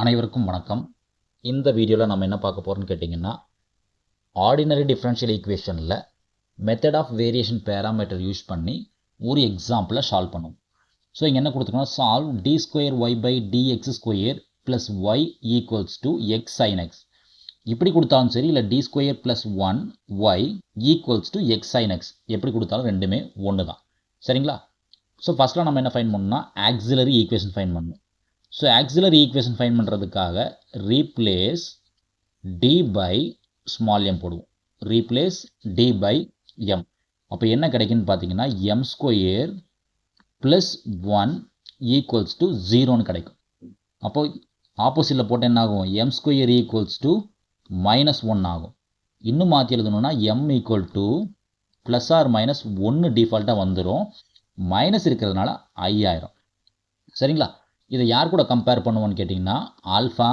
அனைவருக்கும் வணக்கம். இந்த வீடியோவில் நம்ம என்ன பார்க்க போகிறோம்னு கேட்டிங்கன்னா, ஆர்டினரி டிஃபரன்ஷியல் ஈக்குவேஷனில் method of variation parameter use பண்ணி ஒரு எக்ஸாம்பிளை சால்வ் பண்ணுவோம். ஸோ இங்கே என்ன கொடுத்துருக்கோம்னா, solve d square y by dx square plus y equals to x sine x. இப்படி கொடுத்தாலும் சரி, இல்லை d square plus 1y equals to x sine x எப்படி கொடுத்தாலும் ரெண்டுமே ஒன்று தான். சரிங்களா? ஸோ ஃபஸ்ட்டில் நம்ம என்ன ஃபைன் பண்ணணும்னா, ஆக்சிலரி ஈக்குவேஷன் ஃபைன் பண்ணணும். ஸோ ஆக்சிலரி ஈக்குவேஷன் ஃபைன் பண்ணுறதுக்காக replace d by small m போடுவோம். Replace d by m. அப்போ என்ன கிடைக்குன்னு பார்த்தீங்கன்னா, m square plus 1 equals to 0ன்னு கிடைக்கும். அப்போ ஆப்போசிட்டில் போட்டு என்ன ஆகும், எம் ஸ்கொயர் ஈக்குவல்ஸ் டு -1 ஆகும். இன்னும் மாற்றி எழுதணும்னா m equal to plus or minus 1 டிஃபால்ட்டாக வந்துடும். மைனஸ் இருக்கிறதுனால ஐ ஆயிரும். சரிங்களா? இதை யார் கூட கம்பேர் பண்ணுவோன்னு கேட்டிங்கன்னா, alpha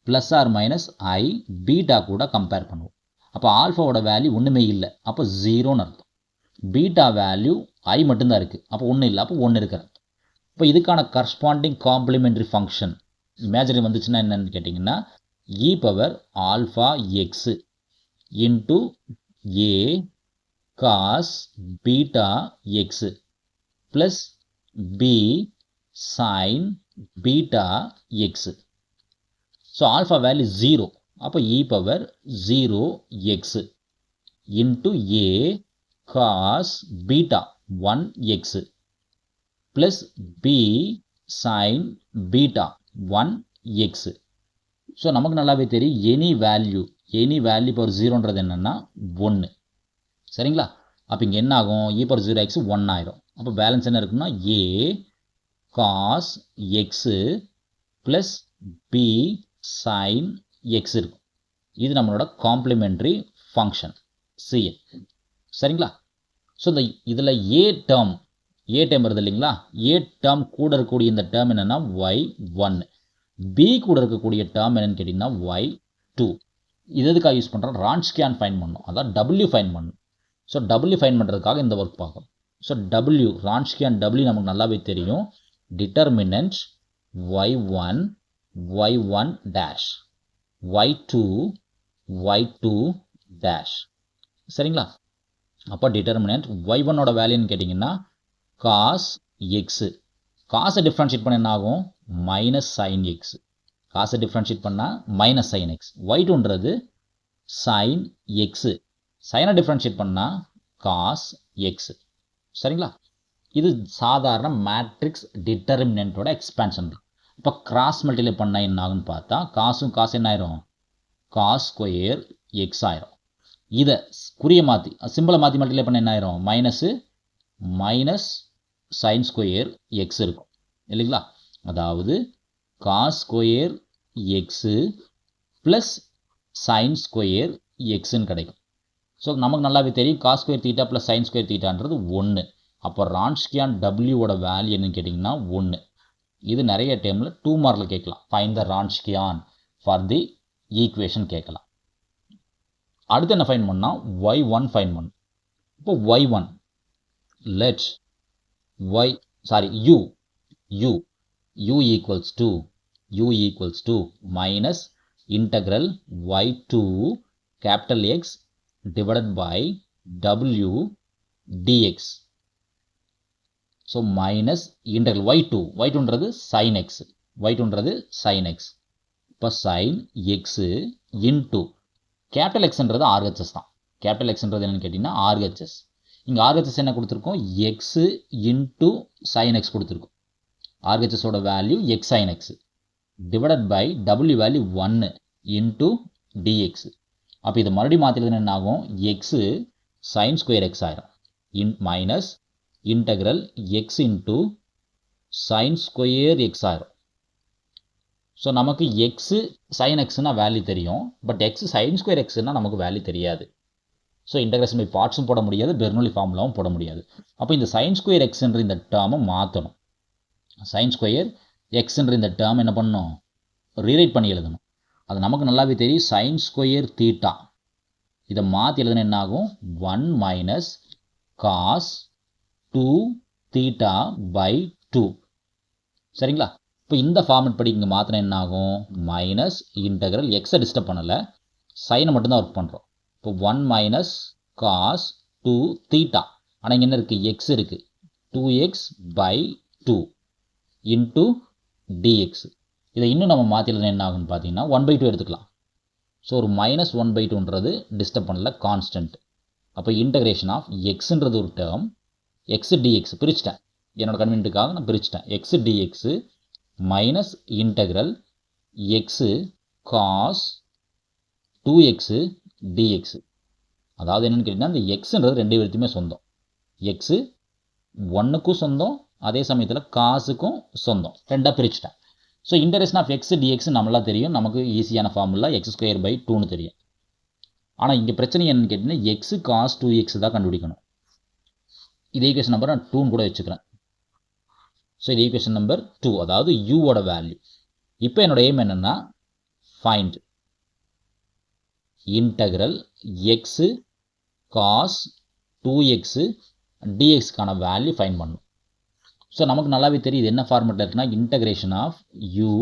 plus or minus i beta கூட கம்பேர் பண்ணுவோம். அப்போ ஆல்ஃபாவோட வேல்யூ ஒன்றுமே இல்லை, அப்போ 0ன்னு அர்த்தம். பீட்டா வேல்யூ ஐ மட்டும்தான் இருக்குது, அப்போ ஒன்றும் இல்லை, அப்போ 1 இருக்கிறது. இப்போ இதுக்கான கரஸ்பாண்டிங் காம்ப்ளிமெண்ட்ரி ஃபங்க்ஷன் இமேஜினரி வந்துச்சுன்னா என்னென்னு கேட்டிங்கன்னா, e power alpha x into a cos beta x plus b sin beta x. So alpha value 0. அப்போ e power 0x into a cos beta 1x plus b sin beta 1x. So நமக்கு நல்லாவே தெரியும் any value power 0ன்றது என்னென்னா 1. சரிங்களா? அப்போ இங்கே என்ன ஆகும், e பவர் 0x 1 ஆயிரும். அப்போ பேலன்ஸ் என்ன இருக்குன்னா, a cos x plus b sin x இருக்கும். இது நம்மளோட காம்ப்ளிமெண்ட்ரி ஃபங்க்ஷன் cn. சரிங்களா? ஸோ இந்த இதில் ஏ டேர்ம் வருது இல்லைங்களா, ஏ டேர்ம் கூட இருக்கக்கூடிய இந்த டேர்ம் என்னென்னா y1, b கூட இருக்கக்கூடிய டேர்ம் என்னென்னு கேட்டிங்கன்னா y2. இது எதுக்காக யூஸ் பண்ணுறோம், ரான்ஸ்கியான் ஃபைன் பண்ணணும், அதான் w ஃபைன் பண்ணணும். ஸோ w ஃபைன் பண்ணுறதுக்காக இந்த ஒர்க் பார்க்கணும். ஸோ w ரான்ஸ்கியான் w நமக்கு நல்லாவே தெரியும். Determinant y1 y1 dash y2 y2 dash. சரிங்களா? அப்போ டிட்டர்மினன்ட் y1 ஓட வேல்யூன்னு கேட்டிங்கன்னா காஸ் எக்ஸு. காசை டிஃப்ரென்ஷியேட் பண்ண என்ன ஆகும், மைனஸ் சைன் எக்ஸ். காசை டிஃப்ரென்ஷியேட் பண்ணால் மைனஸ் சைன் எக்ஸ். y2ன்றது சைன் எக்ஸு. சைனை டிஃப்ரென்ஷியேட் பண்ணால் காஸ் எக்ஸு. சரிங்களா? இது சாதாரண மேட்ரிக்ஸ் டிட்டர்மினன்ட்டோட எக்ஸ்பேன்ஷன் தான். இப்போ கிராஸ் மல்டிப்ளை பண்ணால் என்ன ஆகுன்னு பார்த்தா, காசு என்ன ஆயிரும், காஸ் ஸ்கொயர் எக்ஸ் ஆயிரும். இதை குறிய மாற்றி சிம்பிளை மாற்றி மல்டிப்ளை பண்ண என்ன ஆயிரும், மைனஸ் சைன் ஸ்கொயர் எக்ஸ் இருக்கும் இல்லைங்களா? அதாவது cos square x plus sine square எக்ஸுன்னு கிடைக்கும். ஸோ நமக்கு நல்லாவே தெரியும் cos square theta plus sine square தீட்டான்றது 1. அப்போ ரான்ஸ்கியான் டபிள்யூவோட வேல்யூ என்னன்னு கேட்டிங்கன்னா 1. இது நிறைய டைமில் 2 மார்க்கில் கேட்கலாம். Find the Wronskian for the equation கேட்கலாம். அடுத்து என்ன ஃபைன் பண்ணால் y1 ஃபைன் பண்ணும். இப்போ y1 let u equals to minus integral y2 capital X divided by w dx. So minus integral y2ன்றது சைன் எக்ஸ், இப்போ சைன் எக்ஸு இன்ட்டு கேபிட்டல் எக்ஸ்ன்றது RHS தான். கேபிட்டல் எக்ஸ்ன்றது என்னென்னு கேட்டிங்கன்னா ஆர்ஹெச்எஸ். இங்கே ஆர்ஹெச்எஸ் என்ன கொடுத்துருக்கோம், எக்ஸு இன்ட்டு சைன் எக்ஸ் கொடுத்துருக்கோம். ஆர்ஹெச்எஸோட value x sine x divided by டபிள்யூ வேல்யூ 1 இன்ட்டு டிஎக்ஸ். அப்போ இது மறுபடியும் மாற்றினது என்ன ஆகும், எக்ஸு சைன் ஸ்கொயர் எக்ஸ் ஆயிரும் minus integral x into sine square x ஆயிரும். ஸோ நமக்கு எக்ஸு சைன் எக்ஸ்னா வேல்யூ தெரியும், பட் எக்ஸ் சைன் ஸ்கொயர் எக்ஸ்னா நமக்கு வேல்யூ தெரியாது. ஸோ இன்டகிரேஷன் பை பார்ட்ஸும் போட முடியாது, பெர்னோலி ஃபார்முலாவும் போட முடியாது. அப்போ இந்த சைன் ஸ்கொயர் எக்ஸ்ன்ற இந்த டேர்மை மாற்றணும். சைன் ஸ்கொயர் எக்ஸ்ன்ற இந்த டேர்ம் என்ன பண்ணணும், ரீரைட் பண்ணி எழுதணும். அது நமக்கு நல்லாவே தெரியும், சைன் ஸ்கொயர் தீட்டா. இதை மாற்றி எழுதுனா என்ன ஆகும், 1 மைனஸ் காஸ் 2 தீட்டா பை 2. சரிங்களா? இப்போ இந்த ஃபார்மெட் படி இங்கே மாற்றினா என்ன ஆகும்? மைனஸ் இன்டெக்ரல் எக்ஸை டிஸ்டர்ப் பண்ணலை, சைனை மட்டும்தான் ஒர்க் பண்ணுறோம். இப்போ 1 மைனஸ் காஸ் 2 தீட்டா. ஆனால் இங்கே என்ன இருக்குது? எக்ஸ் இருக்குது. 2x by 2 into dx. இதை இன்னும் நம்ம மாற்றினா என்ன ஆகுன்னு பார்த்தீங்கன்னா 1/2 எடுத்துக்கலாம். ஸோ ஒரு மைனஸ் 1/2ன்றது டிஸ்டர்ப் பண்ணல, கான்ஸ்டன்ட். அப்போ இன்டகிரேஷன் ஆஃப் எக்ஸுன்றது ஒரு டேர்ம், எக்ஸ் டிஎக்ஸ் பிரிச்சிட்டேன், என்னோட கன்வீனியன்ட்டுக்காக நான் பிரிச்சிட்டேன். X dx minus integral x cos 2x dx. அதாவது என்னென்னு கேட்டிங்கன்னா இந்த எக்ஸுன்றது ரெண்டு பேர்த்துமே சொந்தம். எக்ஸு 1க்கும் சொந்தம், அதே சமயத்தில் காசுக்கும் சொந்தம். ரெண்டாக பிரிச்சுட்டேன். So integration of x dx நம்மளாம் தெரியும், நமக்கு ஈஸியான ஃபார்முலா x²/2ன்னு தெரியும். ஆனால் இங்கே பிரச்சனை என்னன்னு கேட்டிங்கன்னா எக்ஸு காஸ் 2x தான் கண்டுபிடிக்கணும். இது ஈக்குவேஷன் நம்பர் நான் 2ன்னு கூட வச்சுக்கிறேன். ஸோ இது ஈக்குவேஷன் நம்பர் 2, அதாவது யூவோட வேல்யூ. இப்போ என்னோட எய்ம் என்னென்னா find integral x cos 2x டிஎக்ஸ்க்கான வேல்யூ ஃபைண்ட் பண்ணணும். ஸோ நமக்கு நல்லாவே தெரியுது என்ன ஃபார்மெட்டில் இருக்குன்னா இன்டகிரேஷன் ஆஃப் யூ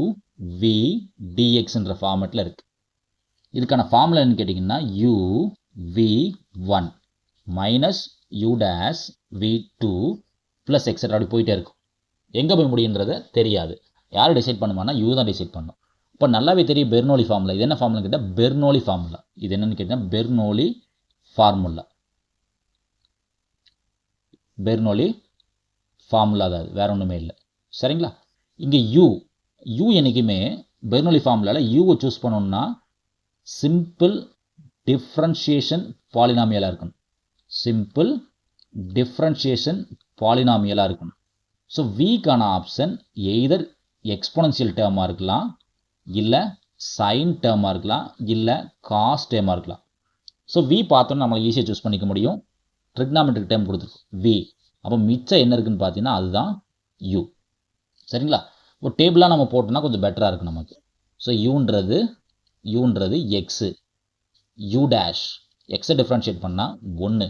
வி டிஎக்ஸ்ன்ற ஃபார்மெட்டில் இருக்குது. இதுக்கான ஃபார்முலா என்னன்னு கேட்டிங்கன்னா u v 1 minus u dash v 2 plus et cetera அப்படி போயிட்டே இருக்கும். எங்கே போய் முடியுன்றதை தெரியாது. யார் டிசைட் பண்ணுவான்னா யூ தான் டிசைட் பண்ணும். இப்போ நல்லாவே தெரியும் பெர்னோலி ஃபார்முலா. இது என்ன ஃபார்முலா கேட்டால் பெர்னோலி ஃபார்முலா. இது என்னென்னு கேட்டிங்கன்னா பெர்னோலி ஃபார்முலா. பெர்னோலி ஃபார்முலா தான், வேறு ஒன்றுமே இல்லை. சரிங்களா? இங்கே யூ என்றைக்குமே பெர்னோலி ஃபார்முலாவில் யூவை சூஸ் பண்ணணும்னா சிம்பிள் டிஃப்ரென்ஷியேஷன் பாலினாமியலாக இருக்கணும். சிம்பிள் டிஃப்ரென்ஷியேஷன் பாலினாமியலாக இருக்கணும். ஸோ விக்கான ஆப்ஷன் எய்தர் எக்ஸ்பொனன்ஷியல் டேர்மாக இருக்கலாம், இல்லை சைன் டேர்மாக இருக்கலாம், இல்லை காஸ் டேர்மாக இருக்கலாம். ஸோ வி பார்த்தோன்னா நம்மளை ஈஸியாக சூஸ் பண்ணிக்க முடியும். ட்ரிக்னாமெட்ரிக் டேர்ம் கொடுத்துருக்கோம் வி. அப்போ மிச்சம் என்ன இருக்குன்னு பார்த்தீங்கன்னா அதுதான் யூ. சரிங்களா? ஒரு டேபிளாக நம்ம போட்டோம்னா கொஞ்சம் பெட்டராக இருக்குது நமக்கு. ஸோ யூன்றது எக்ஸு, யூ டேஷ் எக்ஸை டிஃப்ரென்ஷியேட் பண்ணால் 1,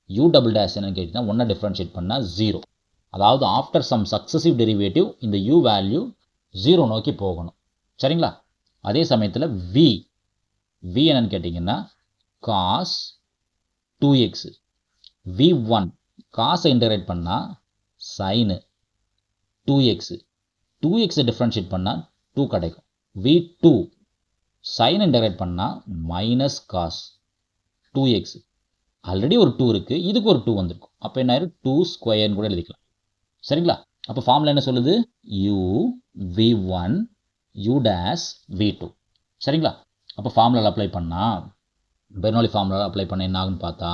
யூ டபுள் டேஷ் என்னன்னு கேட்டிங்கன்னா 1 டிஃப்ரென்ஷியேட் பண்ணால் 0. அதாவது ஆஃப்டர் சம் சக்ஸசிவ் டெரிவேட்டிவ் இந்த யூ வேல்யூ 0 நோக்கி போகணும். சரிங்களா? அதே சமயத்தில் வி என்னன்னு கேட்டிங்கன்னா காஸ் 2x, v1 காசை இன்டகிரேட் பண்ணால் சைனு 2x டிஃப்ரென்ஷியேட் பண்ணால் 2 கிடைக்கும். v2 சைன் இன்டகிரேட் பண்ணால் மைனஸ் காஸ் 2x. ஆல்ரெடி ஒரு 2 இருக்குது, இதுக்கு ஒரு 2 வந்திருக்கும். அப்போ என்ன ஆயிரும்? 2² கூட எழுதிக்கலாம். சரிங்களா? அப்போ ஃபார்முலா என்ன சொல்லுது? u v1 u dash v2. சரிங்களா? அப்போ ஃபார்முலாவில் அப்ளை பண்ணால் பெர்னோலி ஃபார்முலாவில் அப்ளை பண்ண என்ன ஆகுன்னு பார்த்தா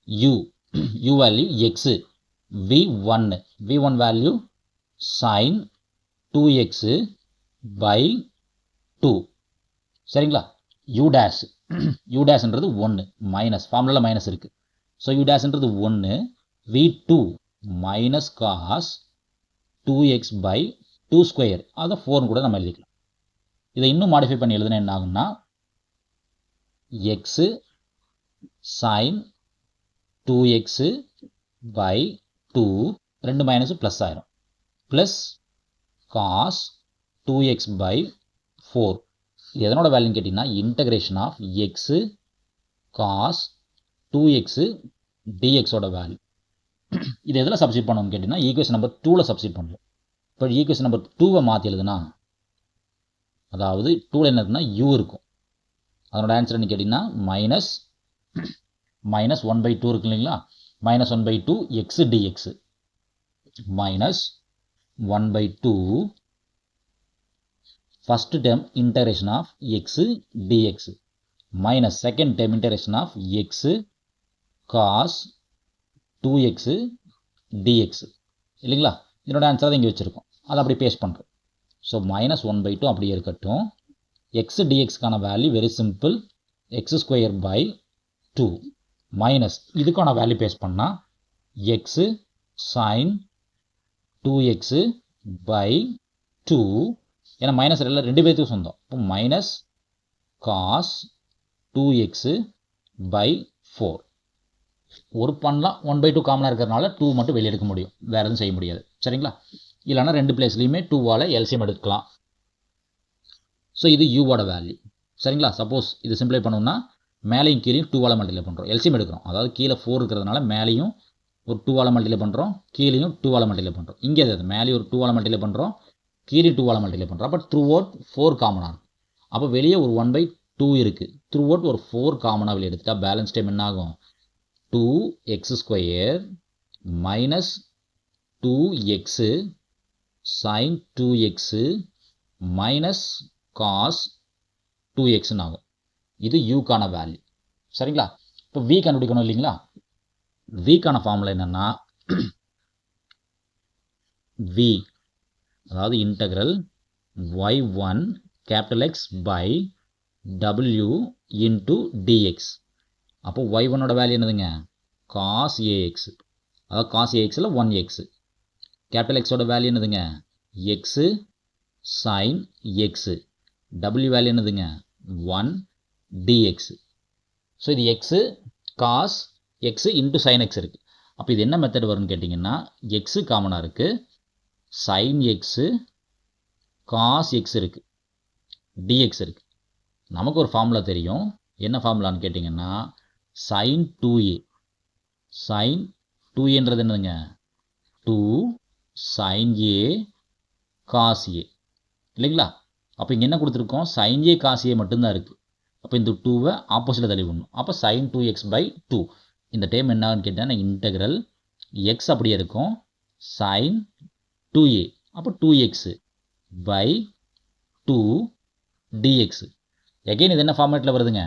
u value x, v1 value sine 2x by 2. சரிங்களா? u டேஷ்ன்றது 1 மைனஸ், ஃபார்முலாவில் மைனஸ் இருக்குது. ஸோ u டேஷ்ன்றது 1, v2 minus cos 2x by 2², அதை 4 கூட நம்ம எழுதிக்கலாம். இதை இன்னும் மாடிஃபை பண்ணி எழுதுனா என்ன ஆகும்னா x sine 2x by 2, 2 minus plus ஆயிரும், ப்ளஸ் காஸ் 2x by 4. இது எதனோட வேல்யூன்னு கேட்டிங்கன்னா integration of x cos 2x dxோட வேல்யூ. இது எதில் சப்ஸ்டிட் பண்ணணும்னு கேட்டிங்கன்னா ஈக்குவேஷன் நம்பர் 2ல் சப்ஸ்டிட் பண்ணுவோம். இப்போ ஈக்குவேஷன் நம்பர் 2வை மாற்றி எழுதுனா அதாவது 2ல் என்ன இருக்குன்னா u இருக்கும். அதனோட ஆன்சர் என்ன கேட்டிங்கன்னா மைனஸ் 1/2 இருக்கு இல்லைங்களா? Minus 1/2 x dx minus 1/2 first term integration of x dx minus second term integration of x cos 2x dx இல்லைங்களா? இதனோட ஆன்சர் தான் இங்கே வச்சுருக்கோம், அதை அப்படி பேஸ்ட் பண்ணுறோம். ஸோ மைனஸ் 1/2 அப்படியே இருக்கட்டும். எக்ஸ் டிஎக்ஸ்க்கான value very simple, x² by 2 minus இதுக்கான வேல்யூ பேஸ்ட் பண்ணால் எக்ஸு சைன் 2x by 2, ஏன்னா மைனஸ் ரெண்டு பேர்த்துக்கும் சொந்தம். இப்போ மைனஸ் காஸ் 2x by 4. ஒரு பண்ணலாம் 1/2 காமனாக இருக்கிறதுனால 2 மட்டும் வெளியே எடுக்க முடியும், வேறு எதுவும் செய்ய முடியாது. சரிங்களா? இல்லைனா ரெண்டு பிளேஸ்லையுமே 2வால் எல்சிஎம் எடுக்கலாம். ஸோ இது யூவோட வேல்யூ. சரிங்களா? சப்போஸ் இது சிம்பிளை பண்ணோம்னா மேலேயும் கீழேயும் 2வால் மல்டிப்ளை பண்ணுறோம், எல்சிஎம் எடுக்கிறோம். அதாவது கீழே 4 இருக்கிறதுனால மேலேயும் ஒரு 2வால் மல்டிப்ளை பண்ணுறோம், கீழேயும் 2வால் மல்டிப்ளை பண்ணுறோம். இங்கே அது மேலேயும் ஒரு 2வால் மல்டிப்ளை பண்ணுறோம், கீழே 2வால் மல்டிப்ளை பண்ணுறோம். அப்போ த்ரூ அவுட் 4 காமனாக இருக்கும். அப்போ வெளியே ஒரு 1/2 இருக்குது. த்ரூ அவுட் ஒரு 4 காமனாக வெளியே எடுத்துட்டா பேலன்ஸ் டைம் என்ன ஆகும்? 2x² minus 2x sin 2x minus cos 2x ஆகும். இது யூக்கான வேல்யூ. சரிங்களா? இப்போ v கண்டுபிடிக்கணும் இல்லைங்களா? vக்கான ஃபார்முலா என்னன்னா v அதாவது integral y1 capital X by w into dx. அப்போ y1ஓட வேல்யூ என்னதுங்க? cos ax. அதாவது cos axல 1x. கேபிட்டல் Xோட வேல்யூ என்னதுங்க? x sin x. w value என்னதுங்க? 1 dx. ஸோ இது x cos x into sin x இருக்குது. அப்போ இது என்ன மெத்தட் வரும்னு கேட்டிங்கன்னா x காமனாக இருக்குது, sin x cos x இருக்குது, dx இருக்குது. நமக்கு ஒரு ஃபார்முலா தெரியும். என்ன ஃபார்முலான்னு கேட்டிங்கன்னா sin 2a. sin 2aன்றது என்னதுங்க? 2 sin a cos a இல்லைங்களா? அப்போ இங்கே என்ன கொடுத்துருக்கோம்? sin a cos a மட்டும்தான் இருக்குது. அப்போ இந்த 2வை ஆப்போசிட்டில் தள்ளி விடணும். அப்போ sin 2x by 2. இந்த டைம் என்னன்னு கேட்டால் இன்டெக்ரல் x அப்படியே இருக்கும், sin 2a. அப்போ 2x by 2 dx. எகைன் இது என்ன ஃபார்மேட்டில் வருதுங்க?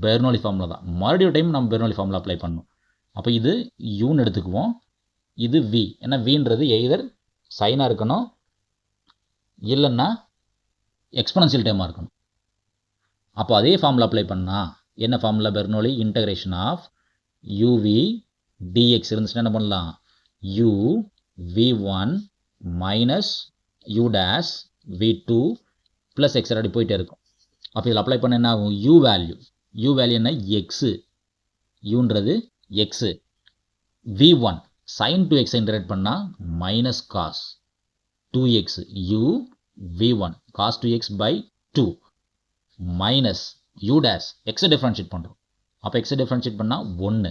பெர்னோலி ஃபார்முலா தான். மறுபடியும் டைம் நம்ம பெர்னோலி ஃபார்முலா அப்ளை பண்ணணும். அப்போ இது யூன்னு எடுத்துக்குவோம், இது v. ஏன்னா vன்றது எய்தர் சைனாக இருக்கணும் இல்லைன்னா எக்ஸ்பொனன்ஷியல் டைமாக இருக்கணும். அப்போ அதே ஃபார்முலா அப்ளை பண்ணால் என்ன formula? Bernoulli integration of uv dx இருந்துச்சுன்னா என்ன பண்ணலாம்? u v1 minus u dash v2 plus x அப்படி போயிட்டே இருக்கும். அப்போ இதில் அப்ளை பண்ண என்ன ஆகும்? u வேல்யூ என்ன? எக்ஸு. யூன்றது x. v1 sin 2x integrate பண்ணால் minus cos 2x u v1 cos 2x by 2 minus u dash எக்ஸை டிஃப்ரென்ஷியேட் பண்ணுறோம். அப்போ எக்ஸை டிஃப்ரென்ஷியேட் பண்ணால் 1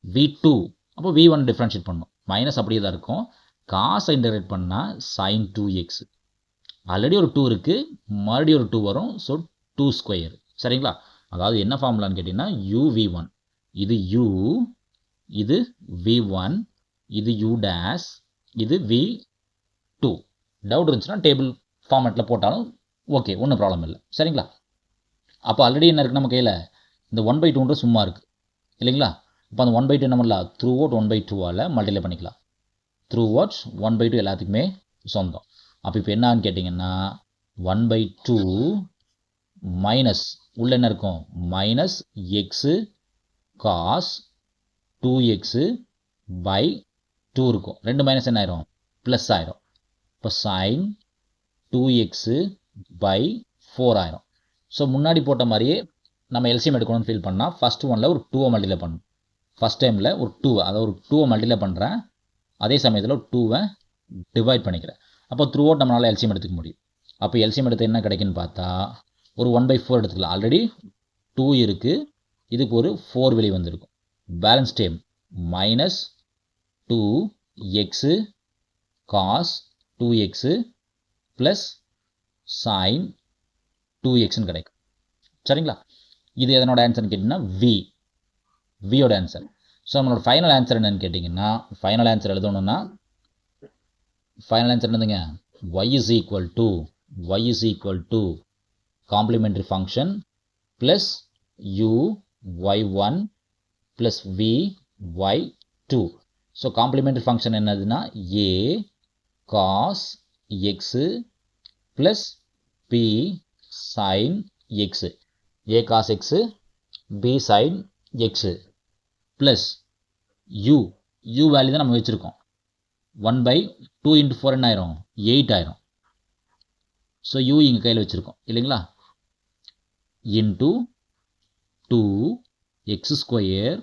v2. அப்போ v1 டிஃப்ரென்ஷியேட் பண்ணணும், மைனஸ் அப்படியே தான் இருக்கும். காசை இன்டகிரேட் பண்ணால் sin 2x. ஆல்ரெடி ஒரு 2 இருக்குது, மறுபடியும் ஒரு 2 வரும். ஸோ 2². சரிங்களா? அதாவது என்ன ஃபார்முலான்னு கேட்டிங்கன்னா u v1, இது u, இது v1, இது u dash, இது v2. டவுட் இருந்துச்சுன்னா டேபிள் ஃபார்மேட்டில் போட்டாலும் ஓகே, ஒன்றும் ப்ராப்ளம் இல்லை. சரிங்களா? அப்போ ஆல்ரெடி என்ன இருக்குது நம்ம கையில்? இந்த 1/2 சும்மா இருக்குது இல்லைங்களா? இப்போ அந்த 1/2 என்ன பண்ணலாம்? த்ரூ அவுட் 1/2ஆல் மல்டிப்ளை பண்ணிக்கலாம். த்ரூ அவுட் 1/2 எல்லாத்துக்குமே சொந்தம். அப்போ இப்போ என்னான்னு கேட்டிங்கன்னா 1/2 மைனஸ் உள்ள என்ன இருக்கும்? Minus x cos 2x by 2 இருக்கும். 2 மைனஸ் என்ன ஆயிரும்? ப்ளஸ் ஆயிரும். இப்போ sin 2x by 4 ஆயிரும். ஸோ முன்னாடி போட்ட மாதிரியே நம்ம எல்சிஎம் எடுக்கணும்னு ஃபீல் பண்ணால் ஃபஸ்ட் ஒனில் ஒரு 2வை மல்டிப்ளை பண்ணணும். ஃபஸ்ட் டைமில் ஒரு 2, அதாவது ஒரு 2வை மல்டிப்ளை பண்ணுறேன், அதே சமயத்தில் ஒரு 2வை டிவைட் பண்ணிக்கிறேன். அப்போ த்ரூ அவுட் நம்மளால் எல்சிஎம் எடுத்துக்க முடியும். அப்போ எல்சிஎம் எடுத்து என்ன கிடைக்குன்னு பார்த்தா ஒரு 1/4 எடுத்துக்கலாம். ஆல்ரெடி 2 இருக்குது, இதுக்கு ஒரு 4 வெளியே வந்திருக்கும். Balance time minus 2x cos 2x plus sine 2xன்னு கிடைக்கும். சரிங்களா? இது எதனோட ஆன்சர்னு கேட்டிங்கன்னா வியோட ஆன்சர். ஸோ நம்மளோட ஃபைனல் ஆன்சர் என்னன்னு கேட்டிங்கன்னா, ஃபைனல் ஆன்சர் எழுதணும்னா ஃபைனல் ஆன்சர் என்னதுங்க? y is equal to complementary function plus u y1 ப்ளஸ் v y2. ஸோ காம்ப்ளிமெண்ட்ரி ஃபங்க்ஷன் என்னதுன்னா a cos x plus b sin x. a cos x b sin x plus u value தான் நம்ம வச்சுருக்கோம். 1/2 into 4 என்ன ஆயிரும்? 8 ஆயிரும். ஸோ u இங்கே கையில் வச்சுருக்கோம் இல்லைங்களா? Into 2x²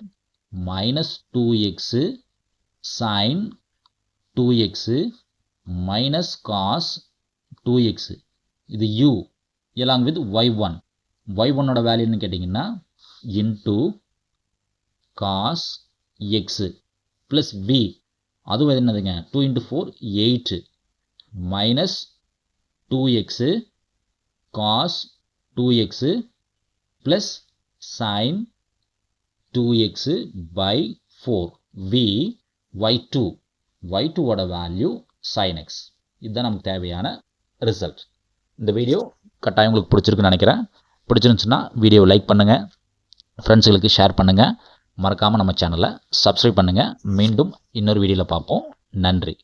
minus 2x sine 2x minus cos 2x. இது u along with y1. y1ஓட வேல்யூ என்ன கேட்டிங்கன்னா into cos x plus v. அதுவும் என்னதுங்க 2 × 4 8 minus 2x cos 2x plus sine 2x by 4 v y2. y2ஓட வேல்யூ sin x. இதுதான் நமக்கு தேவையான ரிசல்ட். இந்த வீடியோ கட்டாயம் உங்களுக்கு பிடிச்சிருக்குன்னு நினைக்கிறேன். பிடிச்சிருந்துச்சுன்னா வீடியோ லைக் பண்ணுங்கள், ஃப்ரெண்ட்ஸுகளுக்கு ஷேர் பண்ணுங்கள், மறக்காமல் நம்ம சேனலை சப்ஸ்கிரைப் பண்ணுங்கள். மீண்டும் இன்னொரு வீடியோவில் பார்ப்போம். நன்றி.